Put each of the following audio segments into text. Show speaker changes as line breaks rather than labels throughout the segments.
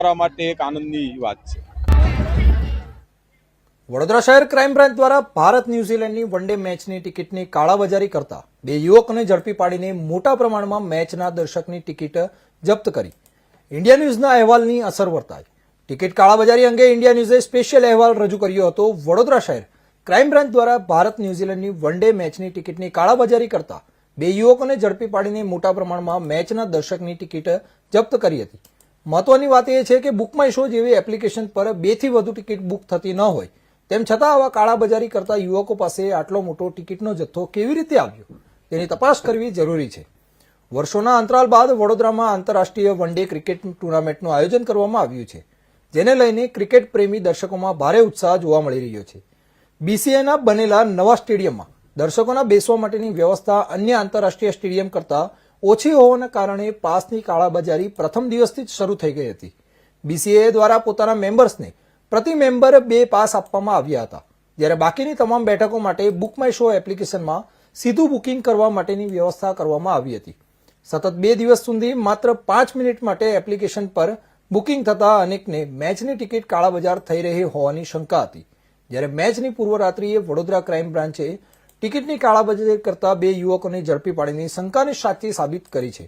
અમારા માટે એક આનંદની વાત છે।
વડોદરા શહેર ક્રાઇમ બ્રાન્ચ દ્વારા ભારત ન્યુઝીલેન્ડની વનડે મેચની ટિકિટની કાળાબજારી કરતા બે યુવકોને ઝડપી પાડીને મોટા પ્રમાણમાં મેચના દર્શકની ટિકિટ જપ્ત કરી ઇન્ડિયા ન્યૂઝના અહેવાલની અસર વર્તાઈ। ટિકિટ કાળાબજારી અંગે ઇન્ડિયા ન્યૂઝે સ્પેશિયલ અહેવાલ રજૂ કર્યો હતો। વડોદરા શહેર ક્રાઇમ બ્રાન્ચ દ્વારા ભારત ન્યુઝીલેન્ડની વનડે મેચની ટિકિટની કાળાબજારી કરતા બે યુવકોને ઝડપી પાડીને મોટા પ્રમાણમાં મેચના દર્શકની ટિકિટ જપ્ત કરી હતી। મહત્વની વાત એ છે કે બુક માય શો જેવી એપ્લિકેશન પર 2 થી વધુ ટિકિટ બુક થતી ન હોય તેમ છતાં આવા કાળાબજારી કરતા યુવકો પાસે આટલો મોટો ટિકિટનો જથ્થો કેવી રીતે આવ્યો તેની તપાસ કરવી જરૂરી છે। વર્ષોના અંતરાલ બાદ વડોદરામાં આંતરરાષ્ટ્રીય વનડે ક્રિકેટ ટુર્નામેન્ટનું આયોજન કરવામાં આવ્યું છે, જેને લઈને ક્રિકેટ પ્રેમી દર્શકોમાં ભારે ઉત્સાહ જોવા મળી રહ્યો છે। બીસીએના બનેલા નવા સ્ટેડિયમમાં દર્શકોના બેસવા માટેની વ્યવસ્થા અન્ય આંતરરાષ્ટ્રીય સ્ટેડિયમ કરતાં ઓછી હોવાના કારણે પાસની કાળાબજારી પ્રથમ દિવસથી જ શરૂ થઈ ગઈ હતી। બીસીએ દ્વારા પોતાના મેમ્બર્સને પ્રતિ મેમ્બર 2 પાસ આપવામાં આવ્યા હતા, જ્યારે બાકીની તમામ બેઠકો માટે બુક માય શો એપ્લિકેશનમાં સીધું બુકિંગ કરવા માટેની વ્યવસ્થા કરવામાં આવી હતી। સતત 2 દિવસ સુધી માત્ર 5 મિનિટ માટે એપ્લિકેશન પર બુકિંગ થતા અનેકને મેચની ટિકિટ કાળાબજાર થઈ રહી હોવાની શંકા હતી, જ્યારે મેચની પૂર્વરાત્રિએ વડોદરા ક્રાઇમ બ્રાન્ચે ટિકિટની કાળાબજારી કરતા બે યુવકોને ઝડપી પાડીને શંકાને સાચી સાબિત કરી છે।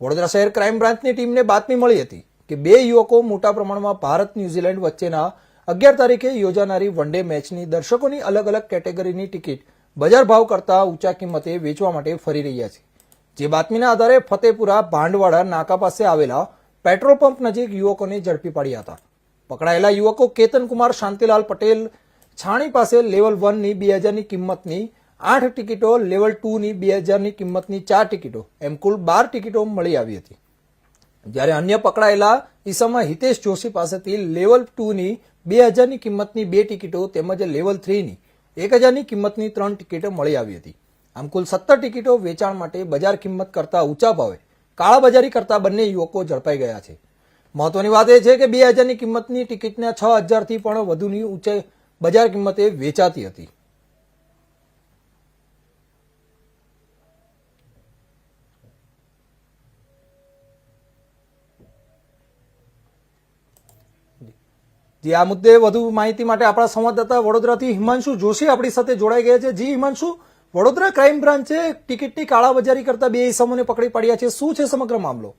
વડોદરા શહેર ક્રાઇમ બ્રાન્ચની ટીમને બાતમી મળી હતી કે બે યુવકો મોટા પ્રમાણમાં ભારત ન્યુઝીલેન્ડ વચ્ચેના 11 તારીખે યોજાનારી વનડે મેચની દર્શકોની અલગ અલગ કેટેગરીની ટિકિટ બજાર ભાવ કરતા ઊંચા કિંમતે વેચવા માટે ફરી રહ્યા છે। જે બાતમીના આધારે ફતેપુરા ભાંડવાડા નાકા પાસે આવેલા પેટ્રોલ પંપ નજીક યુવકોને ઝડપી પાડ્યા હતા। પકડાયેલા યુવકો કેતનકુમાર શાંતિલાલ પટેલ છાણી પાસે લેવલ 1ની 2000ની કિંમતની 8 ટિકિટો, લેવલ 2ની 2000ની કિંમતની 4 ટિકિટો એમ કુલ 12 ટિકિટો મળી આવી હતી, જ્યારે અન્ય પકડાયેલા ઈસમા હિતેશ જોશી પાસેથી લેવલ 2ની 2000ની કિંમતની 2 ટિકિટો તેમજ લેવલ 3ની 1000ની કિંમતની 3 ટિકિટો મળી આવી હતી। આમ કુલ 17 ટિકિટો વેચાણ માટે બજાર કિંમત કરતા ઊંચા ભાવે કાળાબજારી કરતા બંને યુવકો ઝડપાઈ ગયા છે। મહત્વની વાત એ છે કે 2000ની કિંમતની ટિકિટના 6000થી પણ વધુની ઊંચે બજાર કિંમતે વેચાતી હતી। જી, આ મુદ્દે વધુ માહિતી માટે આપણા સંવાદદાતા વડોદરાથી હિમાંશુ જોશી આપણી સાથે જોડાઈ ગયા છે। જી હિમાંશુ, વડોદરા ક્રાઇમ બ્રાન્ચે ટિકિટની કાળાબજારી કરતા બે ઇસમોને પકડી પાડ્યા છે, શું છે સમગ્ર મામલો?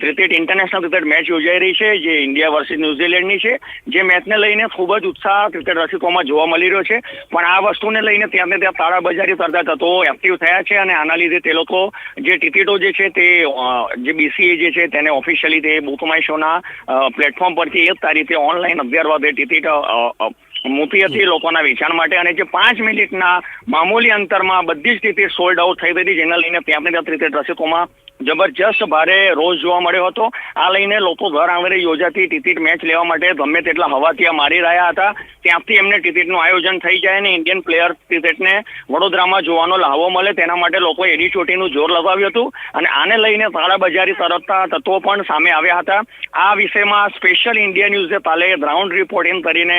ક્રિકેટ ઇન્ટરનેશનલ ક્રિકેટ મેચ યોજાઈ રહી છે, જે ઇન્ડિયા વર્સિસ ન્યુઝીલેન્ડની છે, જે મેચને લઈને ખૂબ જ ઉત્સાહ ક્રિકેટ રસિકોમાં જોવા મળી રહ્યો છે। પણ આ વસ્તુને લઈને ત્યાં ને ત્યાં કાળાબજારી કરતા તત્વો એક્ટિવ થયા છે અને આના લીધે તે લોકો જે ટિકિટો જે છે તે જે બીસીએ જે છે તેને ઓફિશિયલી તે બુક માય શોના પ્લેટફોર્મ પરથી 1 તારીખે ઓનલાઈન 11 વાગે ટિકિટ મૂકી હતી લોકોના વેચાણ માટે, અને જે 5 મિનિટના મામૂલી અંતરમાં બધી જ ટિકિટ સોલ્ડ આઉટ થઈ ગઈ હતી, જેના લઈને ત્યાં ને ત્યાં ક્રિકેટ રસિકોમાં જબરજસ્ત ભારે રોષ જોવા મળ્યો હતો। આ લઈને લોકો ઘર આંગણે યોજાતી ટિકિટ મેચ લેવા માટે ગમે તેટલા હવાથિયા મારી રહ્યા હતા। ત્યાંથી એમને ટિકિટનું આયોજન થઈ જાય અને ઇન્ડિયન પ્લેયર ક્રિકેટને વડોદરામાં જોવાનો લાહવો મળે તેના માટે લોકોએ એડી ચોટીનું જોર લગાવ્યું હતું અને આને લઈને કાળાબજારી કરતા તત્વો પણ સામે આવ્યા હતા। આ વિષયમાં સ્પેશિયલ ઇન્ડિયા ન્યૂઝે કાલે ગ્રાઉન્ડ રિપોર્ટિંગ કરીને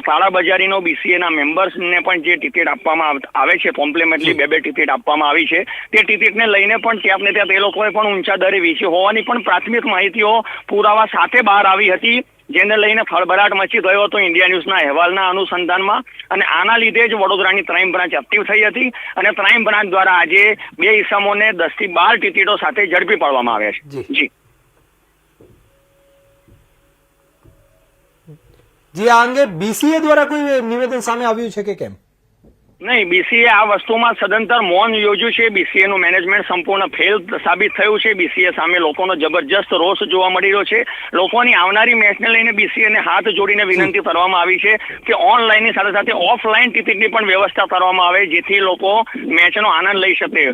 કાળાબજારીનો બીસીએના મેમ્બર્સને પણ જે ટિકિટ આપવામાં આવે છે, કોમ્પ્લિમેન્ટરી 2 ટિકિટ આપવામાં આવી છે, તે ટિકિટને લઈને પણ ત્યાં ને ત્યાં તે લોકો પણ ઊંચા દરે વેચી હોવાની પણ પ્રાથમિક માહિતીઓ પુરાવા સાથે બહાર આવી હતી, જેને લઈને ખળભળાટ મચી ગયો હતો ઇન્ડિયા ન્યૂઝના અહેવાલના અનુસંધાનમાં। અને આના લીધે જ વડોદરાની ક્રાઇમ બ્રાન્ચ એક્ટિવ થઈ હતી અને ક્રાઇમ બ્રાન્ચ દ્વારા આજે બે ઇસમોને 10 થી 12 ટિકિટો સાથે ઝડપી પાડવામાં આવ્યા છે।
જી, આ અંગે બીસીએ દ્વારા કોઈ નિવેદન સામે આવ્યું છે કે કેમ?
નહીં, બીસીએ આ વસ્તુમાં સદંતર મૌન યોજ્યું છે। બીસીએ નું મેનેજમેન્ટ સંપૂર્ણ ફેલ સાબિત થયું છે। બીસીએ સામે લોકોનો જબરજસ્ત રોષ જોવા મળી રહ્યો છે। લોકોની આવનારી મેચને લઈને બીસીએને હાથ જોડીને વિનંતી કરવામાં આવી છે કે ઓનલાઈનની સાથે સાથે ઓફલાઈન ટિકિટની પણ વ્યવસ્થા કરવામાં આવે, જેથી લોકો મેચનો આનંદ લઈ શકે।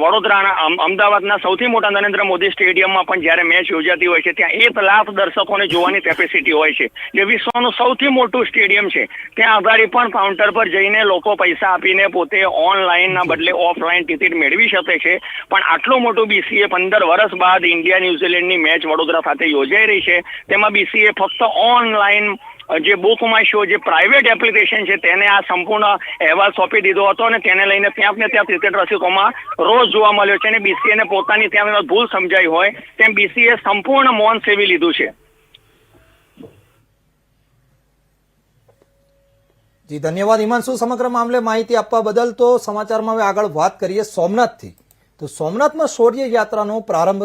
વડોદરાના અમદાવાદના સૌથી મોટા નરેન્દ્ર મોદી સ્ટેડિયમમાં પણ જ્યારે મેચ યોજાતી હોય છે ત્યાં 1 લાખ દર્શકોને જોવાની કેપેસિટી હોય છે, જે વિશ્વનું સૌથી મોટું સ્ટેડિયમ છે। ત્યાં અગાડી પણ કાઉન્ટર પર જઈને લોકો પૈસા આપીને પોતે ઓનલાઈનના બદલે ઓફલાઈન ટિકિટ મેળવી શકે છે। પણ આટલું મોટું બીસીએ 15 વર્ષ બાદ ઇન્ડિયા ન્યુઝીલેન્ડની મેચ વડોદરા ખાતે યોજાઈ રહી છે, તેમાં બીસીએ ફક્ત ઓનલાઈન જે બુક માય શો જે પ્રાઇવેટ એપ્લિકેશન છે તેને આ સંપૂર્ણ અહેવાલ સોંપી દીધો હતો અને તેને લઈને ત્યાં ને ત્યાં ક્રિકેટ રસિકોમાં રોષ જોવા મળ્યો છે અને બીસીએને પોતાની ત્યાં ભૂલ સમજાઈ હોય તેમ બીસીએ સંપૂર્ણ મૌન સેવી લીધું છે.
જી ધન્યવાદ હિમાંશુ, સમગ્ર મામલે માહિતી આપવા બદલ. તો સમાચારમાં હવે આગળ વાત કરીએ સોમનાથથી. તો સોમનાથમાં શૌર્ય યાત્રાનો પ્રારંભ